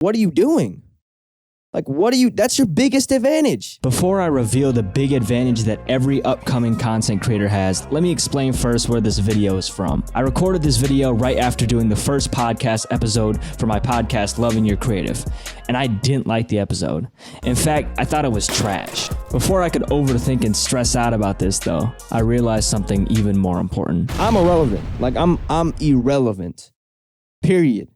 What are you doing? That's your biggest advantage. Before I reveal the big advantage that every upcoming content creator has, let me explain first where this video is from. I recorded this video right after doing the first podcast episode for my podcast, Loving Your Creative, and I didn't like the episode. In fact, I thought it was trash. Before I could overthink and stress out about this though, I realized something even more important. I'm irrelevant. I'm irrelevant. Period.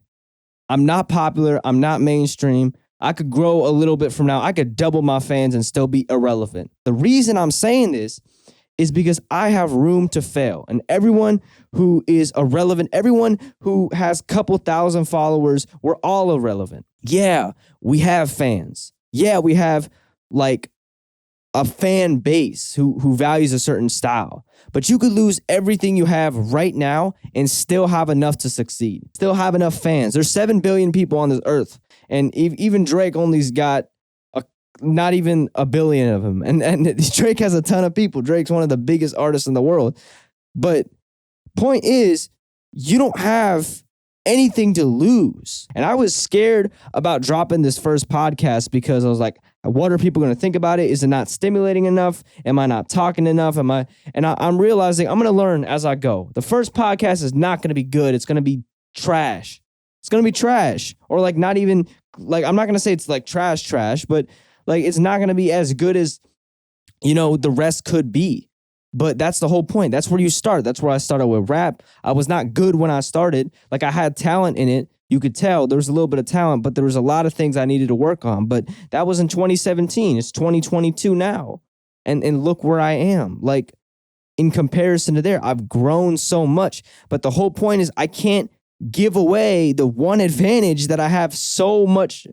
I'm not popular. I'm not mainstream. I could grow a little bit from now. I could double my fans and still be irrelevant. The reason I'm saying this is because I have room to fail. And everyone who is irrelevant, everyone who has a couple thousand followers, we're all irrelevant. Yeah, we have fans. Yeah, we have like a fan base who values a certain style. But you could lose everything you have right now and still have enough to succeed. Still have enough fans. There's 7 billion people on this earth. And even Drake only's got not even a billion of them. And Drake has a ton of people. Drake's one of the biggest artists in the world. But point is, you don't have anything to lose. And I was scared about dropping this first podcast because I was like, what are people going to think about it? Is it not stimulating enough? Am I not talking enough? I'm realizing I'm going to learn as I go. The first podcast is not going to be good. It's going to be trash. It's going to be trash, or not even I'm not going to say it's like trash, but it's not going to be as good as, the rest could be. But that's the whole point. That's where you start. That's where I started with rap. I was not good when I started. I had talent in it. You could tell there was a little bit of talent, but there was a lot of things I needed to work on. But that was in 2017. It's 2022 now. And look where I am. In comparison to there, I've grown so much. But the whole point is I can't give away the one advantage that I have so much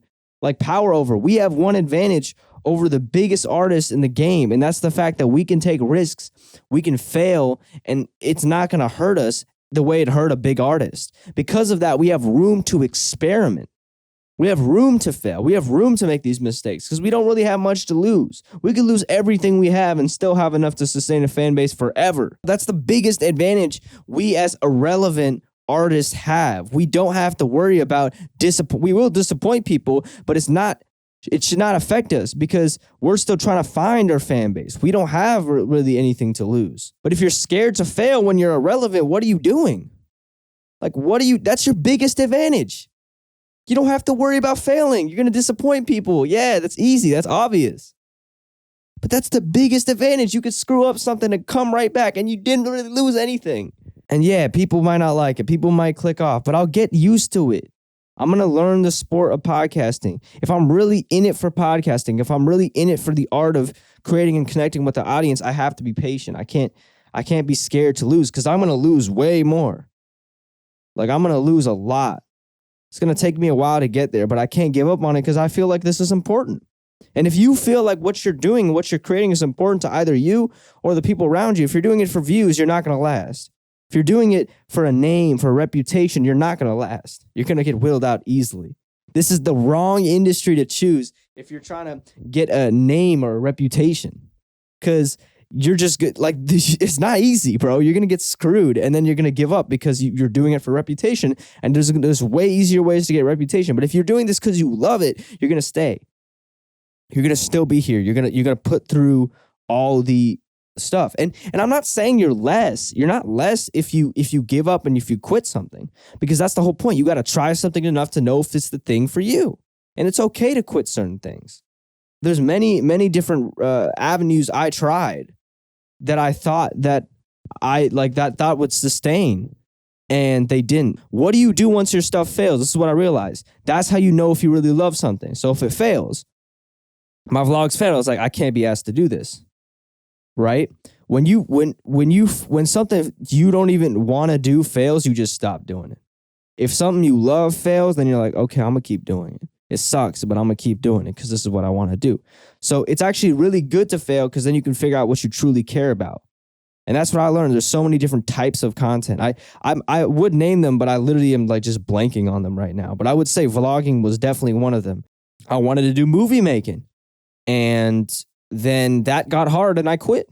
power over. We have one advantage over the biggest artists in the game, and that's the fact that we can take risks, we can fail, and it's not going to hurt us the way it hurt a big artist. Because of that, we have room to experiment. We have room to fail. We have room to make these mistakes because we don't really have much to lose. We could lose everything we have and still have enough to sustain a fan base forever. That's the biggest advantage we as irrelevant artists have. We don't have to worry about we will disappoint people, but it should not affect us because we're still trying to find our fan base. We don't have really anything to lose. But if you're scared to fail when you're irrelevant, what are you doing? That's your biggest advantage. You don't have to worry about failing. You're going to disappoint people. Yeah, that's easy. That's obvious. But that's the biggest advantage. You could screw up something and come right back and you didn't really lose anything. And yeah, people might not like it. People might click off, but I'll get used to it. I'm going to learn the sport of podcasting. If I'm really in it for podcasting, if I'm really in it for the art of creating and connecting with the audience, I have to be patient. I can't be scared to lose because I'm going to lose way more. I'm going to lose a lot. It's going to take me a while to get there, but I can't give up on it because I feel like this is important. And if you feel like what you're doing, what you're creating is important to either you or the people around you, if you're doing it for views, you're not going to last. If you're doing it for a name, for a reputation, you're not going to last. You're going to get whittled out easily. This is the wrong industry to choose if you're trying to get a name or a reputation. Because you're just good. It's not easy, bro. You're going to get screwed and then you're going to give up because you're doing it for reputation. And there's way easier ways to get reputation. But if you're doing this because you love it, you're going to stay. You're going to still be here. You're going to put through all the stuff. And I'm not saying you're less. You're not less if you give up and if you quit something, because that's the whole point. You got to try something enough to know if it's the thing for you. And it's okay to quit certain things. There's many different avenues I tried that I thought that thought would sustain, and they didn't. What do you do once your stuff fails? This is what I realized. That's how you know if you really love something. So if it fails, my vlogs fail, I was like, I can't be asked to do this. Right? When something you don't even want to do fails, you just stop doing it. If something you love fails, then you're like, okay, I'm going to keep doing it. It sucks, but I'm going to keep doing it because this is what I want to do. So it's actually really good to fail because then you can figure out what you truly care about. And that's what I learned. There's so many different types of content. I would name them, but I literally am just blanking on them right now. But I would say vlogging was definitely one of them. I wanted to do movie making. And then that got hard and I quit.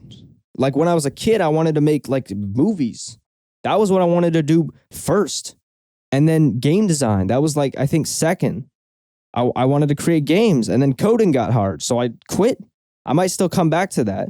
When I was a kid, I wanted to make movies. That was what I wanted to do first. And then game design, that was I think second. I wanted to create games, and then coding got hard, so I quit. I might still come back to that.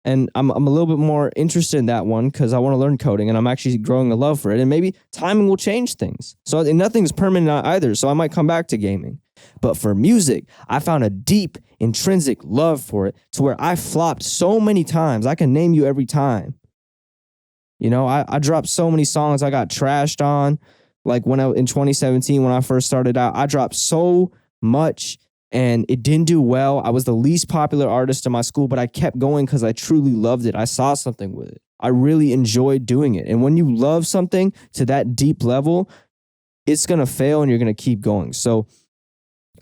And I'm a little bit more interested in that one because I want to learn coding, and I'm actually growing a love for it. And maybe timing will change things. So nothing's permanent either. So I might come back to gaming. But for music, I found a deep, intrinsic love for it to where I flopped so many times. I can name you every time. You know, I dropped so many songs I got trashed on. Like in 2017, when I first started out, I dropped so much and it didn't do well. I was the least popular artist in my school, but I kept going because I truly loved it. I saw something with it. I really enjoyed doing it. And when you love something to that deep level, it's going to fail and you're going to keep going. So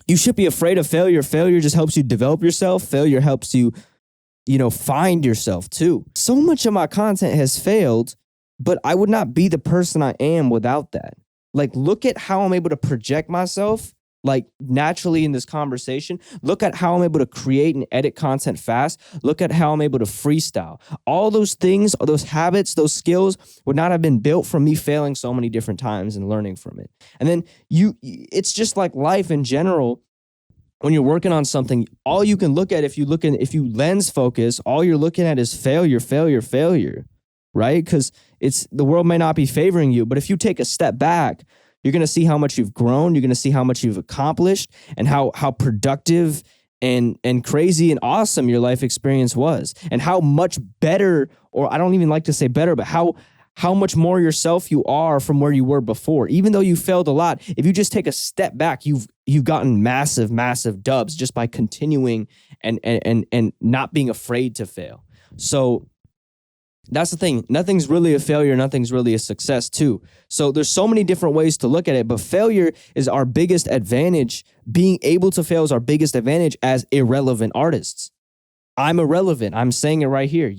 you should be afraid of failure. Failure just helps you develop yourself. Failure helps you, find yourself too. So much of my content has failed, but I would not be the person I am without that. Like, look at how I'm able to project myself like naturally in this conversation. Look at how I'm able to create and edit content fast. Look at how I'm able to freestyle. All those things, those habits, those skills would not have been built from me failing so many different times and learning from it. And then it's just like life in general. When you're working on something, all you can look at, if you lens focus, all you're looking at is failure, failure, failure, right? Because the world may not be favoring you, but if you take a step back, you're going to see how much you've grown. You're going to see how much you've accomplished and how productive and crazy and awesome your life experience was, and how much better, or I don't even like to say better, but how much more yourself you are from where you were before. Even though you failed a lot, if you just take a step back, you've gotten massive, massive dubs just by continuing and not being afraid to fail. So that's the thing. Nothing's really a failure. Nothing's really a success too. So there's so many different ways to look at it, but failure is our biggest advantage. Being able to fail is our biggest advantage as irrelevant artists. I'm irrelevant. I'm saying it right here.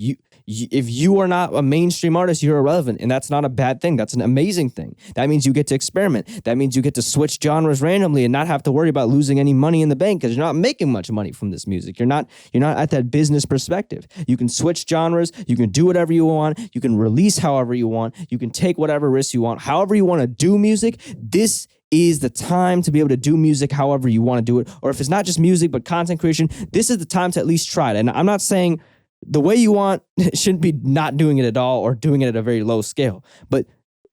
If you are not a mainstream artist, you're irrelevant. And that's not a bad thing. That's an amazing thing. That means you get to experiment. That means you get to switch genres randomly and not have to worry about losing any money in the bank because you're not making much money from this music. You're not at that business perspective. You can switch genres. You can do whatever you want. You can release however you want. You can take whatever risks you want. However you want to do music, this is the time to be able to do music however you want to do it. Or if it's not just music, but content creation, this is the time to at least try it. And I'm not saying the way you want shouldn't be not doing it at all or doing it at a very low scale, but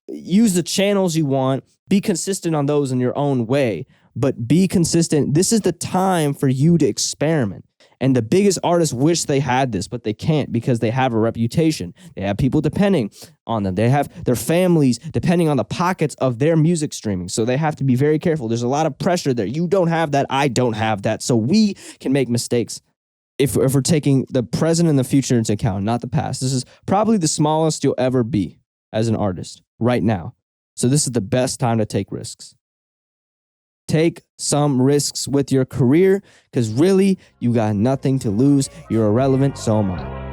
use the channels you want, be consistent on those in your own way, but be consistent. This is the time for you to experiment. And the biggest artists wish they had this, but they can't because they have a reputation. They have people depending on them. They have their families depending on the pockets of their music streaming. So they have to be very careful. There's a lot of pressure there. You don't have that. I don't have that. So we can make mistakes if we're taking the present and the future into account, not the past. This is probably the smallest you'll ever be as an artist right now. So this is the best time to take risks. Take some risks with your career because really you got nothing to lose. You're irrelevant, so am I.